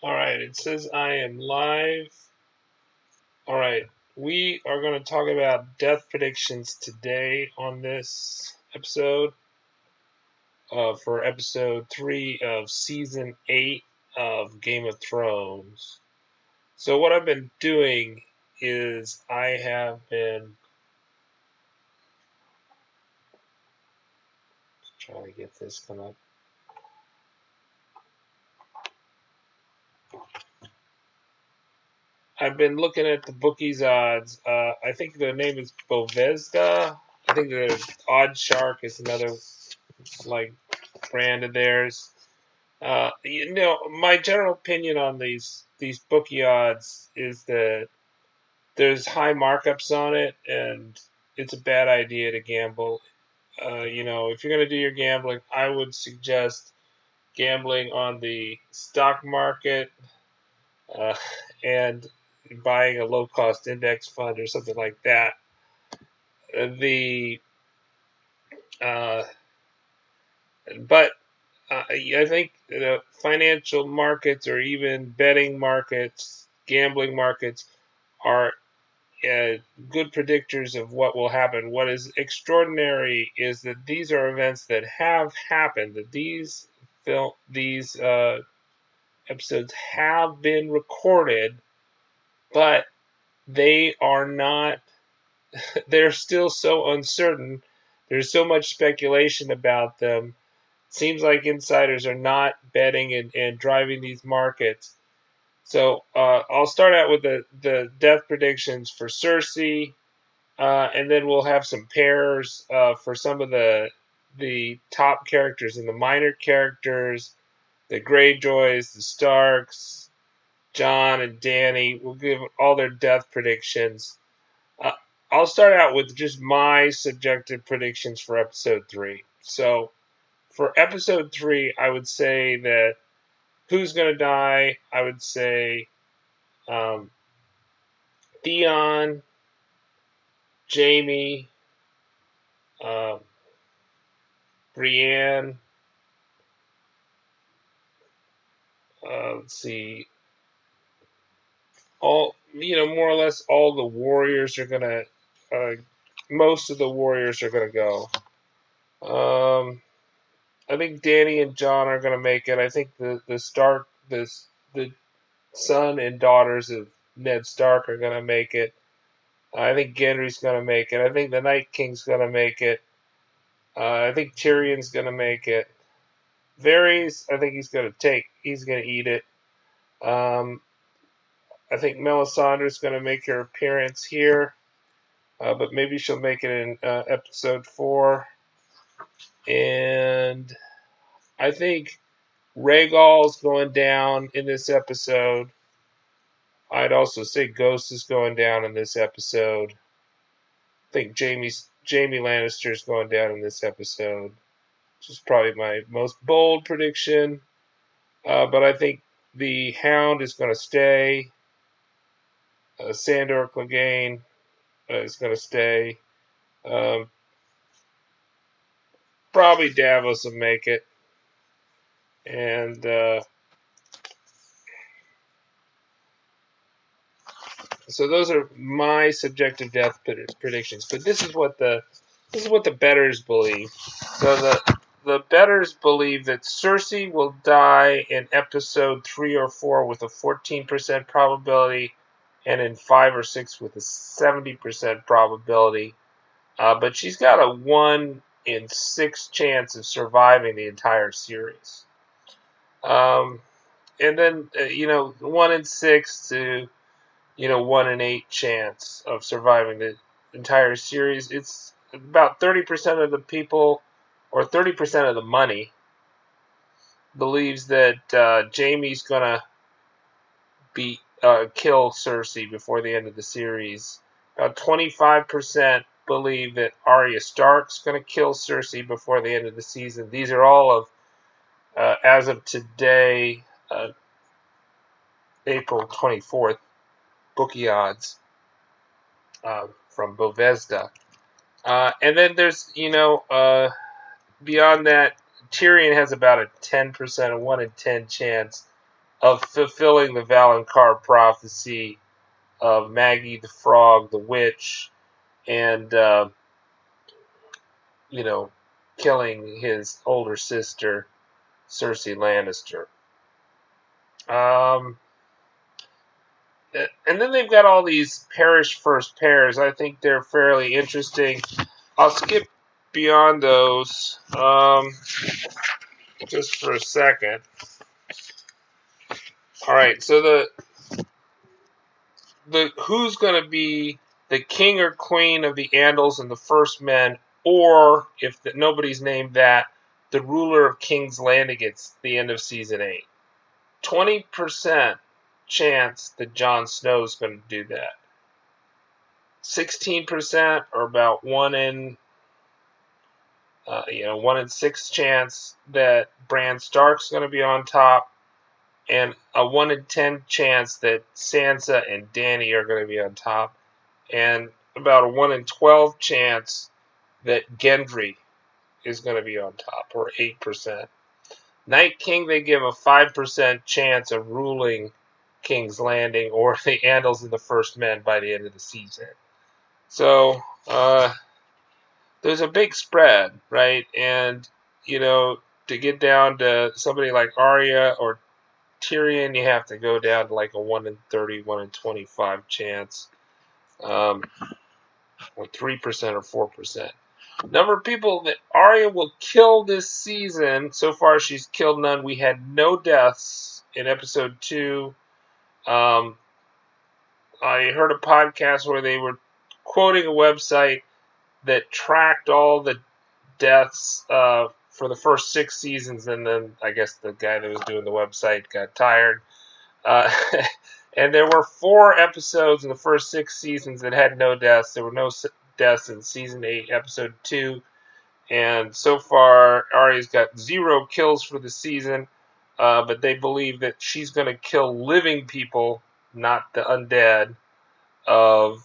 Alright, it says I am live. Alright, we are going to talk about death predictions today on this episode for episode 3 of season 8 of Game of Thrones. So what I've been doing is I have been trying to get this come up. I've been looking at the Bookies Odds. I think the name is Bovesda. I think the Odd Shark is another like brand of theirs. My general opinion on these bookie odds is that there's high markups on it, and it's a bad idea to gamble. If you're going to do your gambling, I would suggest gambling on the stock market uh, and buying a low-cost index fund or something like that. The uh, but I think the financial markets or even betting markets, gambling markets are good predictors of what will happen. What is extraordinary is that these are events that have happened. That these episodes have been recorded, but they are not. They're still so uncertain. There's so much speculation about them. Seems like insiders are not betting and driving these markets. So I'll start out with the death predictions for Cersei, and then we'll have some pairs for some of the top characters and the minor characters, the Greyjoys, the Starks, Jon and Dany. We'll give all their death predictions. Uh, I'll start out with just my subjective predictions for episode 3. So for episode 3, I would say that who's going to die? I would say um, Theon, Jaime, um, Brienne. Let's see, more or less all the warriors are gonna. Most of the warriors are gonna go. I think Dany and Jon are gonna make it. I think the son and daughters of Ned Stark are gonna make it. I think Gendry's gonna make it. I think the Night King's gonna make it. I think Tyrion's gonna make it. Varys, I think he's gonna eat it. Um, I think Melisandre's gonna make her appearance here, but maybe she'll make it in episode 4. And I think Rhaegal's going down in this episode. I'd also say Ghost is going down in this episode. I think Jaime Lannister is going down in this episode, which is probably my most bold prediction. But I think the Hound is going to stay. Sandor Clegane is going to stay. Um, Probably Davos will make it. And so those are my subjective death predictions. But this is what the bettors believe. So the bettors believe that Cersei will die in episode 3 or 4 with a 14% probability, and in 5 or 6 with a 70% probability. But she's got a 1 in 6 chance of surviving the entire series. And then 1 in 6 to 1 in 8 chance of surviving the entire series. It's about 30% of the people, or 30% of the money, believes that Jaime's gonna kill Cersei before the end of the series. About 25% believe that Arya Stark's gonna kill Cersei before the end of the season. These are all of as of today, April 24th, bookie odds from Bovesda. And then there's, beyond that, Tyrion has about a 10%, a 1 in 10 chance of fulfilling the Valonqar prophecy of Maggie the Frog, the witch, and killing his older sister, Cersei Lannister. And then they've got all these parish first pairs. I think they're fairly interesting. I'll skip beyond those just for a second. All right, so the who's going to be the king or queen of the Andals and the First Men, or if nobody's named that, the ruler of King's Landing at the end of season 8. 20% chance that Jon Snow is going to do that. 16%, or about 1 in 6 chance that Bran Stark's going to be on top, and a 1 in 10 chance that Sansa and Dany are going to be on top, and about a 1 in 12 chance that Gendry is going to be on top, or 8%. Night King, they give a 5% chance of ruling King's Landing or the Andals and the First Men by the end of the season. So, there's a big spread, right? And, to get down to somebody like Arya or Tyrion, you have to go down to like a 1 in 30, 1 in 25 chance, or 3% or 4%. Number of people that Arya will kill this season, so far she's killed none. We had no deaths in episode 2. I heard a podcast where they were quoting a website that tracked all the deaths for the first 6 seasons, and then I guess the guy that was doing the website got tired. And there were 4 episodes in the first 6 seasons that had no deaths. There were no deaths in season 8, episode 2. And so far, Arya's got 0 kills for the season, but they believe that she's going to kill living people, not the undead, of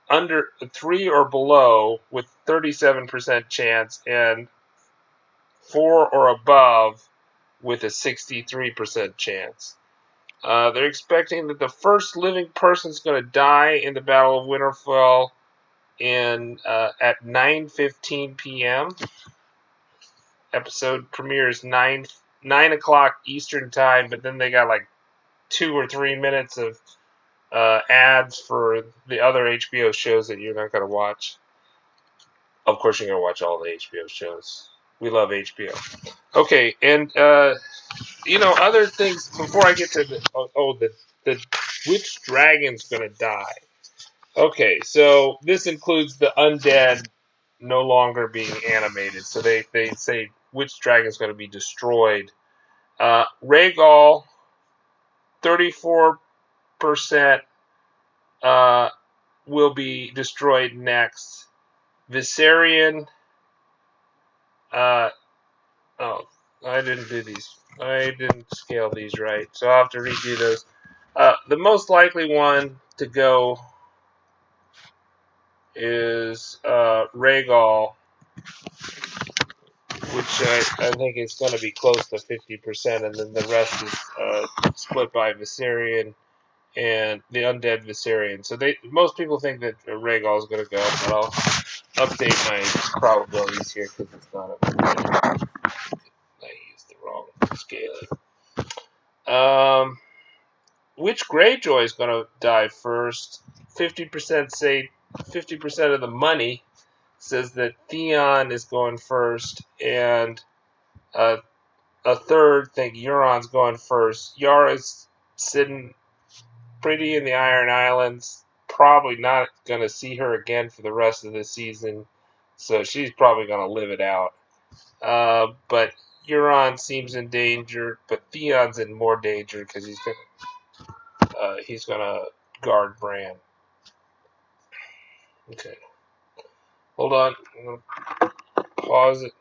under 3 or below with 37% chance, and 4 or above with a 63% chance. They're expecting that the first living person is going to die in the Battle of Winterfell at 9:15 p.m. Episode premieres 9 o'clock Eastern time, but then they got like 2 or 3 minutes of ads for the other HBO shows that you're not going to watch. Of course, you're going to watch all the HBO shows. We love HBO. Okay, and other things before I get to the which dragon's going to die. Okay, so this includes the undead no longer being animated. So they say which dragon's going to be destroyed. Rhaegal, 34% will be destroyed next. Viserion, I didn't do these. I didn't scale these right, so I'll have to redo those. The most likely one to go is Rhaegal, which I think is going to be close to 50%, and then the rest is split by Viserion and the undead Viserion. So most people think that Rhaegal is going to go, but I'll update my probabilities here because it's not up to I used the wrong scaling. Which Greyjoy is going to die first? 50% say 50% of the money says that Theon is going first, and a third think Euron's going first. Yara's sitting pretty in the Iron Islands. Probably not going to see her again for the rest of the season, so she's probably going to live it out. But Euron seems in danger, but Theon's in more danger because he's going to guard Bran. Okay. Hold on. I'm going to pause it.